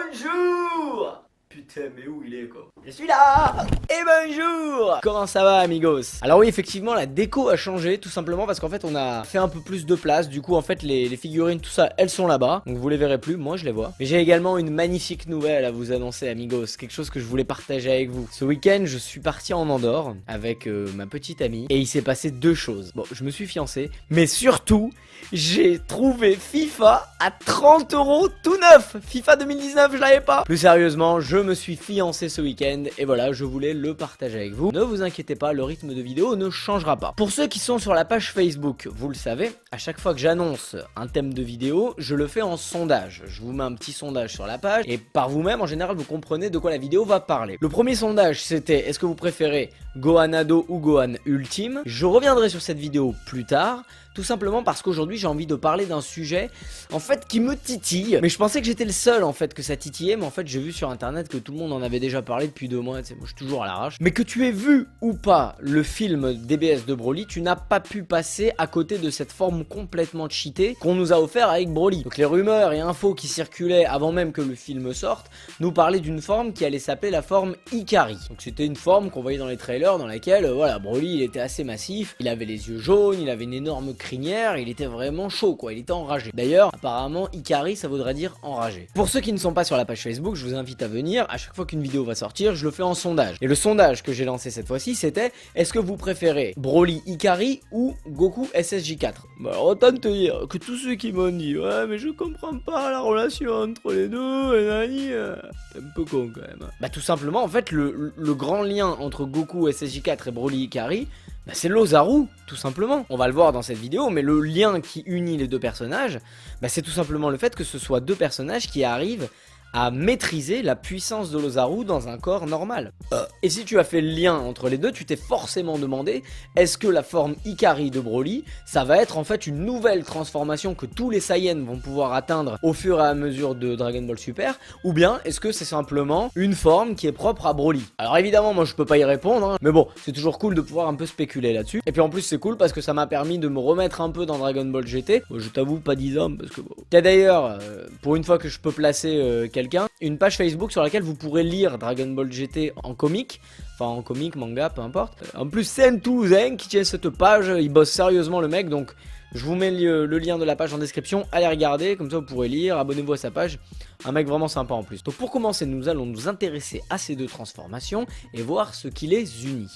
bonjour! Putain, mais où il est quoi? Je suis là! Et bonjour! Comment ça va, amigos? Alors oui, effectivement, la déco a changé, tout simplement parce qu'en fait, on a fait un peu plus de place. Du coup, en fait, les figurines, tout ça, elles sont là-bas. Donc vous les verrez plus, moi je les vois. Mais j'ai également une magnifique nouvelle à vous annoncer, amigos. Quelque chose que je voulais partager avec vous. Ce week-end, je suis parti en Andorre avec ma petite amie. Et il s'est passé deux choses. Bon, je me suis fiancé, mais surtout, j'ai trouvé FIFA à 30 € tout neuf. FIFA 2019, je l'avais pas. Plus sérieusement, je me suis fiancé ce week-end et voilà, je voulais le partager avec vous. Ne vous inquiétez pas, le rythme de vidéo ne changera pas. Pour ceux qui sont sur la page Facebook, vous le savez, à chaque fois que j'annonce un thème de vidéo, je le fais en sondage. Je vous mets un petit sondage sur la page et par vous-même, en général, vous comprenez de quoi la vidéo va parler. Le premier sondage, c'était est-ce que vous préférez Gohan Ado ou Gohan Ultime? Je reviendrai sur cette vidéo plus tard. Tout simplement parce qu'aujourd'hui j'ai envie de parler d'un sujet en fait qui me titille. Mais je pensais que j'étais le seul en fait que ça titillait. Mais en fait j'ai vu sur internet que tout le monde en avait déjà parlé depuis 2 mois. Tu sais, moi je suis toujours à l'arrache. Mais que tu aies vu ou pas le film DBS de Broly, tu n'as pas pu passer à côté de cette forme complètement cheatée qu'on nous a offert avec Broly. Donc les rumeurs et infos qui circulaient avant même que le film sorte nous parlaient d'une forme qui allait s'appeler la forme Ikari. Donc c'était une forme qu'on voyait dans les trailers dans laquelle voilà, Broly il était assez massif, il avait les yeux jaunes, il avait une énorme crinière, il était vraiment chaud quoi, il était enragé. D'ailleurs, apparemment, Ikari ça voudrait dire enragé. Pour ceux qui ne sont pas sur la page Facebook, je vous invite à venir, à chaque fois qu'une vidéo va sortir, je le fais en sondage. Et le sondage que j'ai lancé cette fois-ci, c'était est-ce que vous préférez Broly Ikari ou Goku SSJ4? Bah alors autant te dire que tous ceux qui m'ont dit ouais mais je comprends pas la relation entre les deux, et nani, c'est un peu con quand même. Bah tout simplement en fait le grand lien entre Goku SSJ4 et Broly Ikari, bah c'est l'Ozaru, tout simplement. On va le voir dans cette vidéo, mais le lien qui unit les deux personnages, bah c'est tout simplement le fait que ce soit deux personnages qui arrivent à maîtriser la puissance de l'Ozaru dans un corps normal. Et si tu as fait le lien entre les deux, tu t'es forcément demandé, est-ce que la forme Ikari de Broly, ça va être en fait une nouvelle transformation que tous les Saiyans vont pouvoir atteindre au fur et à mesure de Dragon Ball Super, ou bien est-ce que c'est simplement une forme qui est propre à Broly? Alors évidemment, moi je peux pas y répondre, hein, mais bon, c'est toujours cool de pouvoir un peu spéculer là-dessus. Et puis en plus c'est cool parce que ça m'a permis de me remettre un peu dans Dragon Ball GT. Bon, je t'avoue pas 10 ans parce que bon. Il y a d'ailleurs, pour une fois que je peux placer une page Facebook sur laquelle vous pourrez lire Dragon Ball GT en comique, enfin en comique, manga, peu importe. En plus c'est un Toulousain qui tient cette page, il bosse sérieusement le mec, donc je vous mets le lien de la page en description, allez regarder, comme ça vous pourrez lire, abonnez-vous à sa page, un mec vraiment sympa en plus. Donc pour commencer, nous allons nous intéresser à ces deux transformations et voir ce qui les unit.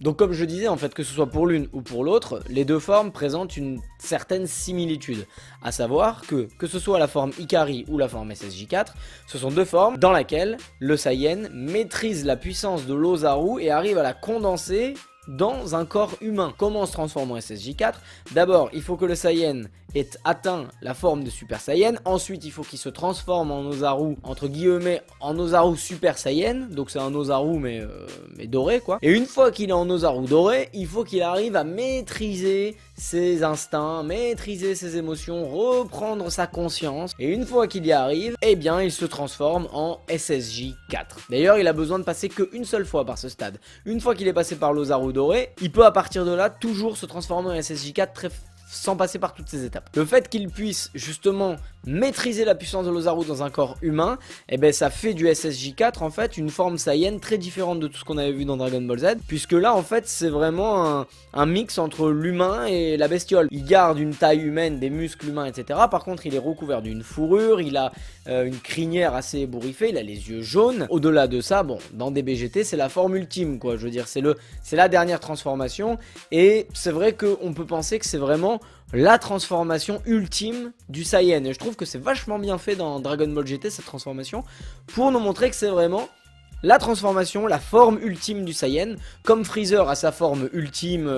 Donc comme je disais en fait, que ce soit pour l'une ou pour l'autre, les deux formes présentent une certaine similitude. À savoir que ce soit la forme Ikari ou la forme SSJ4, ce sont deux formes dans lesquelles le Saiyan maîtrise la puissance de l'Ozaru et arrive à la condenser dans un corps humain. Comment on se transforme en SSJ4? D'abord, il faut que le Saiyan ait atteint la forme de Super Saiyan. Ensuite, il faut qu'il se transforme en Ozaru, entre guillemets, en Ozaru Super Saiyan. Donc c'est un Ozaru mais doré quoi. Et une fois qu'il est en Ozaru doré, il faut qu'il arrive à maîtriser ses instincts, maîtriser ses émotions, reprendre sa conscience. Et une fois qu'il y arrive, eh bien il se transforme en SSJ4. D'ailleurs, il a besoin de passer qu'une seule fois par ce stade. Une fois qu'il est passé par l'Ozaru doré, il peut à partir de là toujours se transformer en SSJ4 sans passer par toutes ces étapes. Le fait qu'il puisse justement maîtriser la puissance de l'Ozaru dans un corps humain, eh ben ça fait du SSJ4 en fait une forme Saiyan très différente de tout ce qu'on avait vu dans Dragon Ball Z, puisque là en fait c'est vraiment un mix entre l'humain et la bestiole. Il garde une taille humaine, des muscles humains, etc. Par contre il est recouvert d'une fourrure, il a une crinière assez ébouriffée, il a les yeux jaunes. Au-delà de ça, bon, dans DBGT c'est la forme ultime quoi, je veux dire c'est la dernière transformation, et c'est vrai qu'on peut penser que c'est vraiment la transformation ultime du Saiyan. Et je trouve que c'est vachement bien fait dans Dragon Ball GT cette transformation, pour nous montrer que c'est vraiment la transformation, la forme ultime du Saiyan, comme Freezer a sa forme ultime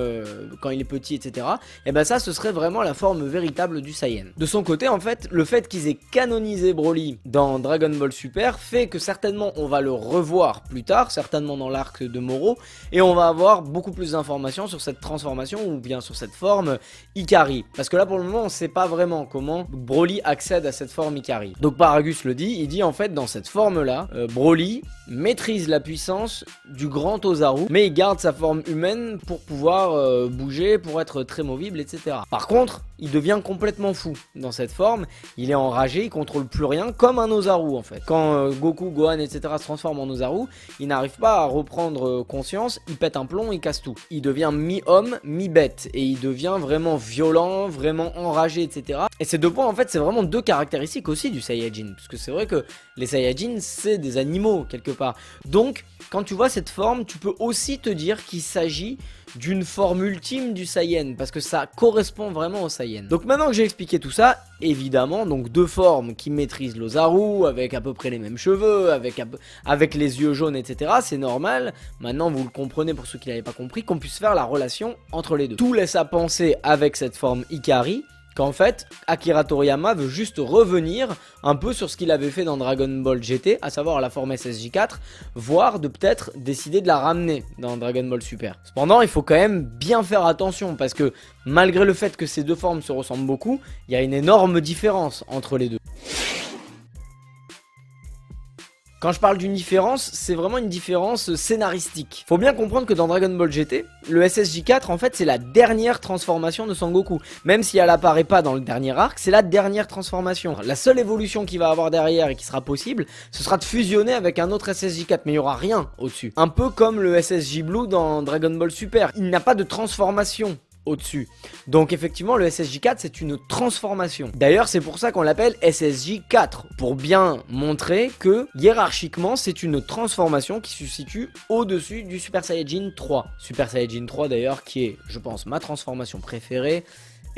quand il est petit, etc. Et ben ça, ce serait vraiment la forme véritable du Saiyan. De son côté, en fait, le fait qu'ils aient canonisé Broly dans Dragon Ball Super fait que certainement on va le revoir plus tard, certainement dans l'arc de Moro, et on va avoir beaucoup plus d'informations sur cette transformation ou bien sur cette forme Ikari. Parce que là, pour le moment, on sait pas vraiment comment Broly accède à cette forme Ikari. Donc Paragus le dit, il dit en fait dans cette forme-là, Broly maîtrise la puissance du grand Ozaru, mais il garde sa forme humaine pour pouvoir bouger, pour être très movible, etc. Par contre, il devient complètement fou dans cette forme. Il est enragé, il contrôle plus rien, comme un Ozaru en fait. Quand Goku, Gohan, etc. se transforment en Ozaru, il n'arrive pas à reprendre conscience, il pète un plomb, il casse tout. Il devient mi-homme, mi-bête, et il devient vraiment violent, vraiment enragé, etc. Et ces deux points en fait, c'est vraiment deux caractéristiques aussi du Saiyajin, parce que c'est vrai que les Saiyajins, c'est des animaux quelque part. Donc, quand tu vois cette forme, tu peux aussi te dire qu'il s'agit d'une forme ultime du Saiyan, parce que ça correspond vraiment au Saiyan. Donc maintenant que j'ai expliqué tout ça, évidemment, donc deux formes qui maîtrisent l'Ozaru, avec à peu près les mêmes cheveux, avec les yeux jaunes, etc. C'est normal, maintenant vous le comprenez pour ceux qui n'avaient pas compris, qu'on puisse faire la relation entre les deux. Tout laisse à penser avec cette forme Ikari, qu'en fait, Akira Toriyama veut juste revenir un peu sur ce qu'il avait fait dans Dragon Ball GT, à savoir la forme SSJ4, voire de peut-être décider de la ramener dans Dragon Ball Super. Cependant, il faut quand même bien faire attention, parce que malgré le fait que ces deux formes se ressemblent beaucoup, il y a une énorme différence entre les deux. Quand je parle d'une différence, c'est vraiment une différence scénaristique. Faut bien comprendre que dans Dragon Ball GT, le SSJ4 en fait c'est la dernière transformation de Sangoku. Même si elle apparaît pas dans le dernier arc, c'est la dernière transformation. La seule évolution qu'il va avoir derrière et qui sera possible, ce sera de fusionner avec un autre SSJ4, mais il y aura rien au-dessus. Un peu comme le SSJ Blue dans Dragon Ball Super, il n'a pas de transformation au-dessus. Donc effectivement le SSJ4 c'est une transformation. D'ailleurs c'est pour ça qu'on l'appelle SSJ4, pour bien montrer que hiérarchiquement c'est une transformation qui se situe au-dessus du Super Saiyajin 3. Super Saiyajin 3 d'ailleurs qui est je pense ma transformation préférée,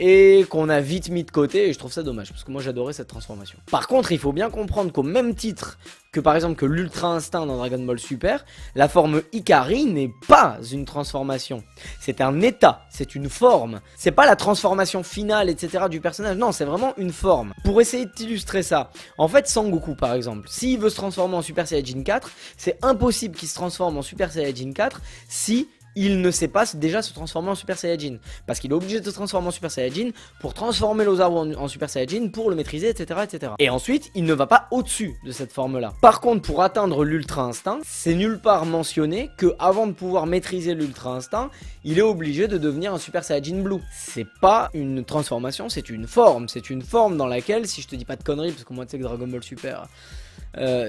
et qu'on a vite mis de côté, et je trouve ça dommage, parce que moi j'adorais cette transformation. Par contre, il faut bien comprendre qu'au même titre que par exemple que l'Ultra Instinct dans Dragon Ball Super, la forme Ikari n'est pas une transformation. C'est un état, c'est une forme. C'est pas la transformation finale, etc. du personnage, non, c'est vraiment une forme. Pour essayer d'illustrer ça, en fait Sangoku par exemple, s'il veut se transformer en Super Saiyajin 4, c'est impossible qu'il se transforme en Super Saiyajin 4 si il ne sait pas déjà se transformer en Super Saiyajin, parce qu'il est obligé de se transformer en Super Saiyajin pour transformer l'Ozaru en Super Saiyajin pour le maîtriser, etc., etc. Et ensuite, il ne va pas au-dessus de cette forme-là. Par contre, pour atteindre l'Ultra Instinct, c'est nulle part mentionné que avant de pouvoir maîtriser l'Ultra Instinct, il est obligé de devenir un Super Saiyajin Blue. C'est pas une transformation, c'est une forme. C'est une forme dans laquelle, si je te dis pas de conneries, parce que moi tu sais que Dragon Ball Super...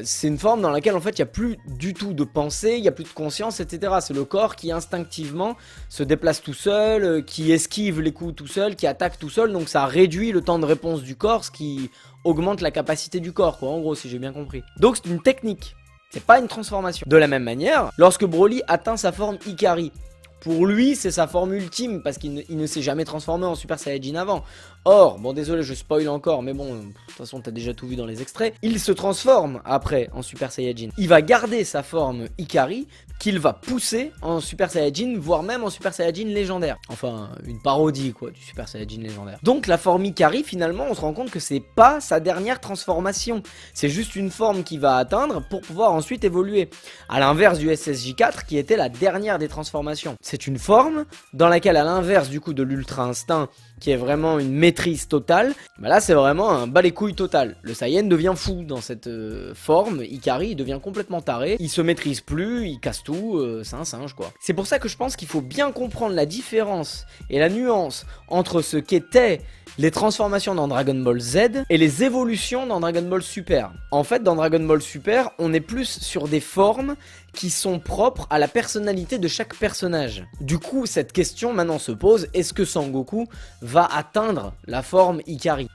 c'est une forme dans laquelle en fait il n'y a plus du tout de pensée, il n'y a plus de conscience, etc. C'est le corps qui instinctivement se déplace tout seul, qui esquive les coups tout seul, qui attaque tout seul, donc ça réduit le temps de réponse du corps, ce qui augmente la capacité du corps, quoi, en gros, si j'ai bien compris. Donc c'est une technique, c'est pas une transformation. De la même manière, lorsque Broly atteint sa forme Ikari, pour lui, c'est sa forme ultime, parce qu'il ne s'est jamais transformé en Super Saiyajin avant. Or, bon désolé, je spoil encore, mais bon, de toute façon t'as déjà tout vu dans les extraits, il se transforme après en Super Saiyajin. Il va garder sa forme Ikari, qu'il va pousser en Super Saiyajin, voire même en Super Saiyajin légendaire. Enfin, une parodie quoi, du Super Saiyajin légendaire. Donc la forme Ikari, finalement, on se rend compte que c'est pas sa dernière transformation. C'est juste une forme qu'il va atteindre pour pouvoir ensuite évoluer. À l'inverse du SSJ4, qui était la dernière des transformations. C'est une forme dans laquelle, à l'inverse du coup de l'Ultra Instinct, qui est vraiment une maîtrise totale, bah là c'est vraiment un bas les couilles total. Le Saiyan devient fou dans cette forme, Ikari il devient complètement taré, il se maîtrise plus, il casse tout, c'est un singe quoi. C'est pour ça que je pense qu'il faut bien comprendre la différence et la nuance entre ce qu'étaient les transformations dans Dragon Ball Z et les évolutions dans Dragon Ball Super. En fait, dans Dragon Ball Super, on est plus sur des formes qui sont propres à la personnalité de chaque personnage. Du coup, cette question maintenant se pose, est-ce que Sangoku va atteindre la forme Ikari ?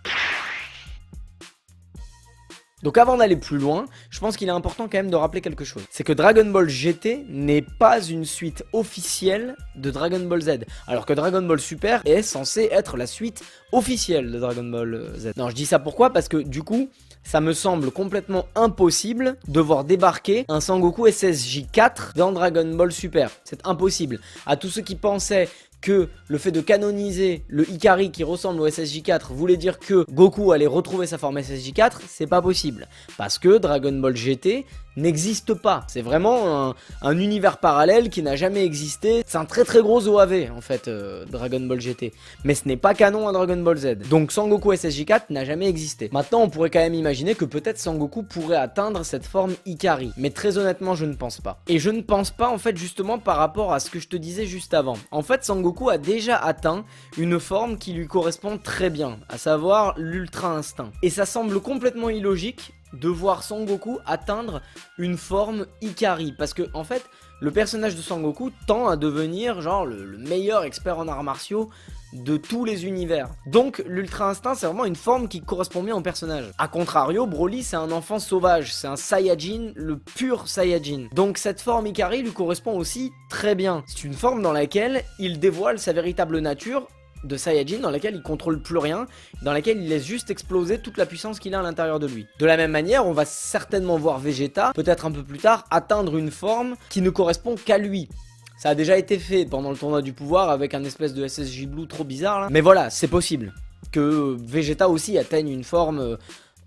Donc avant d'aller plus loin, je pense qu'il est important quand même de rappeler quelque chose. C'est que Dragon Ball GT n'est pas une suite officielle de Dragon Ball Z. Alors que Dragon Ball Super est censé être la suite officielle de Dragon Ball Z. Non, je dis ça pourquoi ? Parce que du coup, ça me semble complètement impossible de voir débarquer un Sangoku SSJ4 dans Dragon Ball Super. C'est impossible. À tous ceux qui pensaient que le fait de canoniser le Ikari qui ressemble au SSJ4 voulait dire que Goku allait retrouver sa forme SSJ4, c'est pas possible. Parce que Dragon Ball GT n'existe pas. C'est vraiment un univers parallèle qui n'a jamais existé. C'est un très très gros OAV en fait, Dragon Ball GT. Mais ce n'est pas canon à Dragon Ball Z. Donc Sangoku SSJ4 n'a jamais existé. Maintenant on pourrait quand même imaginer que peut-être Sangoku pourrait atteindre cette forme Ikari. Mais très honnêtement je ne pense pas. Et je ne pense pas en fait justement par rapport à ce que je te disais juste avant. En fait Sangoku Goku a déjà atteint une forme qui lui correspond très bien, à savoir l'Ultra Instinct. Et ça semble complètement illogique de voir Son Goku atteindre une forme Ikari, parce que en fait le personnage de Son Goku tend à devenir genre le meilleur expert en arts martiaux de tous les univers. Donc l'Ultra Instinct c'est vraiment une forme qui correspond bien au personnage. A contrario, Broly c'est un enfant sauvage, c'est un Saiyajin, le pur Saiyajin. Donc cette forme Ikari lui correspond aussi très bien. C'est une forme dans laquelle il dévoile sa véritable nature de Saiyajin, dans laquelle il contrôle plus rien, dans laquelle il laisse juste exploser toute la puissance qu'il a à l'intérieur de lui. De la même manière, on va certainement voir Vegeta, peut-être un peu plus tard, atteindre une forme qui ne correspond qu'à lui. Ça a déjà été fait pendant le tournoi du pouvoir avec un espèce de SSJ Blue trop bizarre là. Mais voilà, c'est possible que Vegeta aussi atteigne une forme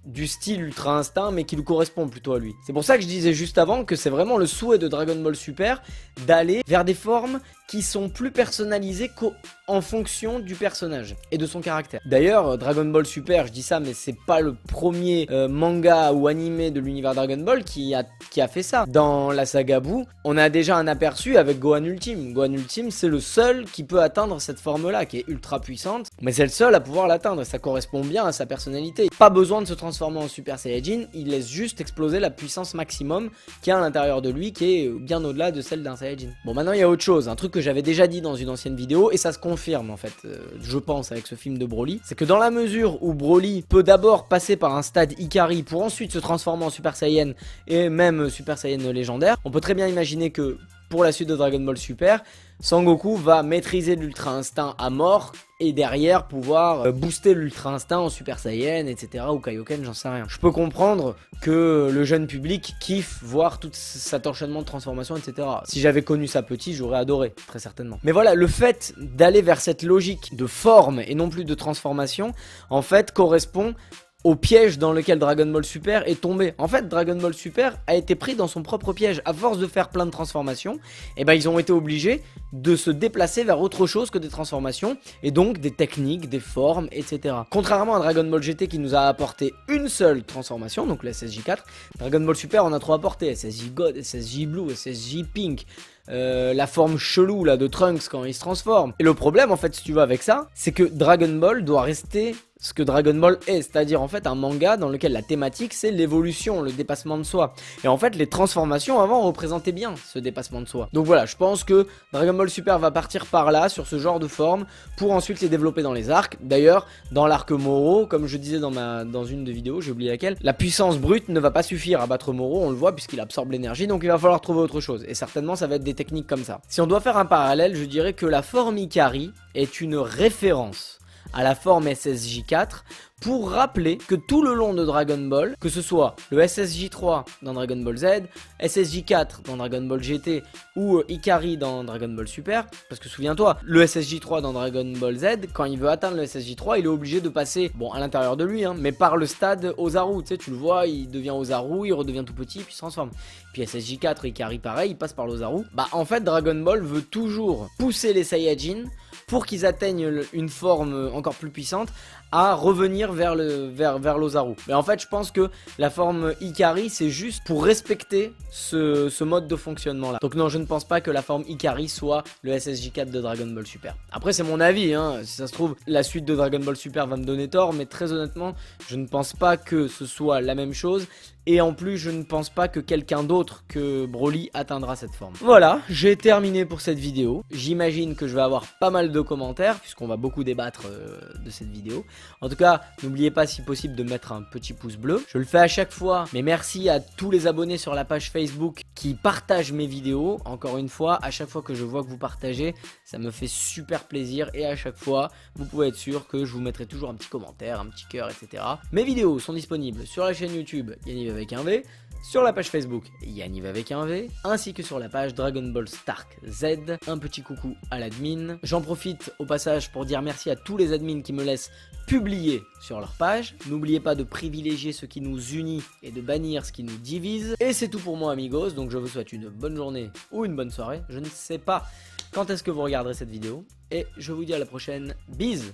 du style Ultra Instinct mais qui lui correspond plutôt à lui. C'est pour ça que je disais juste avant que c'est vraiment le souhait de Dragon Ball Super d'aller vers des formes qui sont plus personnalisées qu'en fonction du personnage et de son caractère. D'ailleurs, Dragon Ball Super, je dis ça, mais c'est pas le premier manga ou animé de l'univers Dragon Ball qui a fait ça. Dans la saga Buu, on a déjà un aperçu avec Gohan Ultime. Gohan Ultime, c'est le seul qui peut atteindre cette forme-là, qui est ultra puissante, mais c'est le seul à pouvoir l'atteindre, et ça correspond bien à sa personnalité. Pas besoin de se transformer en Super Saiyajin, il laisse juste exploser la puissance maximum qu'il y a à l'intérieur de lui, qui est bien au-delà de celle d'un Saiyajin. Bon, maintenant il y a autre chose, un truc que j'avais déjà dit dans une ancienne vidéo, et ça se confirme en fait, je pense, avec ce film de Broly, c'est que dans la mesure où Broly peut d'abord passer par un stade Ikari pour ensuite se transformer en Super Saiyan et même Super Saiyan légendaire, on peut très bien imaginer que pour la suite de Dragon Ball Super, Son Goku va maîtriser l'Ultra Instinct à mort et derrière pouvoir booster l'Ultra Instinct en Super Saiyan, etc. ou Kaioken, j'en sais rien. Je peux comprendre que le jeune public kiffe voir tout cet enchaînement de transformations, etc. Si j'avais connu ça petit, j'aurais adoré, très certainement. Mais voilà, le fait d'aller vers cette logique de forme et non plus de transformation, en fait, correspond au piège dans lequel Dragon Ball Super est tombé. En fait, Dragon Ball Super a été pris dans son propre piège. À force de faire plein de transformations, et ben ils ont été obligés de se déplacer vers autre chose que des transformations, et donc des techniques, des formes, etc. Contrairement à Dragon Ball GT qui nous a apporté une seule transformation, donc le SSJ4, Dragon Ball Super en a trop apporté. SSJ God, SSJ Blue, SSJ Pink, la forme chelou là de Trunks quand il se transforme. Et le problème en fait, si tu veux, avec ça, c'est que Dragon Ball doit rester ce que Dragon Ball est, c'est-à-dire en fait un manga dans lequel la thématique c'est l'évolution, le dépassement de soi. Et en fait les transformations avant représentaient bien ce dépassement de soi. Donc voilà, je pense que Dragon Ball Super va partir par là, sur ce genre de forme, pour ensuite les développer dans les arcs. D'ailleurs, dans l'arc Moro, comme je disais dans une de vidéos, j'ai oublié laquelle, la puissance brute ne va pas suffire à battre Moro, on le voit puisqu'il absorbe l'énergie, donc il va falloir trouver autre chose. Et certainement ça va être des techniques comme ça. Si on doit faire un parallèle, je dirais que la forme Ikari est une référence à la forme SSJ4 pour rappeler que tout le long de Dragon Ball, que ce soit le SSJ3 dans Dragon Ball Z, SSJ4 dans Dragon Ball GT ou Ikari dans Dragon Ball Super, parce que souviens-toi, le SSJ3 dans Dragon Ball Z, quand il veut atteindre le SSJ3, il est obligé de passer, bon à l'intérieur de lui, hein, mais par le stade Ozaru, tu sais, tu le vois, il devient Ozaru, il redevient tout petit, puis il se transforme. Puis SSJ4 et Ikari pareil, il passe par l'Ozaru. Bah en fait Dragon Ball veut toujours pousser les Saiyajins pour qu'ils atteignent une forme encore plus puissante, à revenir vers l'Ozaru. Mais en fait je pense que la forme Ikari c'est juste pour respecter ce mode de fonctionnement là. Donc non, je ne pense pas que la forme Ikari soit le SSJ4 de Dragon Ball Super. Après c'est mon avis, hein. Si ça se trouve la suite de Dragon Ball Super va me donner tort, mais très honnêtement je ne pense pas que ce soit la même chose. Et en plus je ne pense pas que quelqu'un d'autre que Broly atteindra cette forme. Voilà, j'ai terminé pour cette vidéo. J'imagine que je vais avoir pas mal de commentaires puisqu'on va beaucoup débattre de cette vidéo. En tout cas, n'oubliez pas si possible de mettre un petit pouce bleu. Je le fais à chaque fois, mais merci à tous les abonnés sur la page Facebook qui partagent mes vidéos. Encore une fois, à chaque fois que je vois que vous partagez, ça me fait super plaisir. Et à chaque fois, vous pouvez être sûr que je vous mettrai toujours un petit commentaire, un petit cœur, etc. Mes vidéos sont disponibles sur la chaîne YouTube Yaniv avec un V, sur la page Facebook Yaniv avec un V, ainsi que sur la page Dragon Ball Stark Z. Un petit coucou à l'admin. J'en profite au passage pour dire merci à tous les admins qui me laissent publier sur leur page. N'oubliez pas de privilégier ce qui nous unit et de bannir ce qui nous divise. Et c'est tout pour moi amigos, donc je vous souhaite une bonne journée ou une bonne soirée. Je ne sais pas quand est-ce que vous regarderez cette vidéo. Et je vous dis à la prochaine. Bise!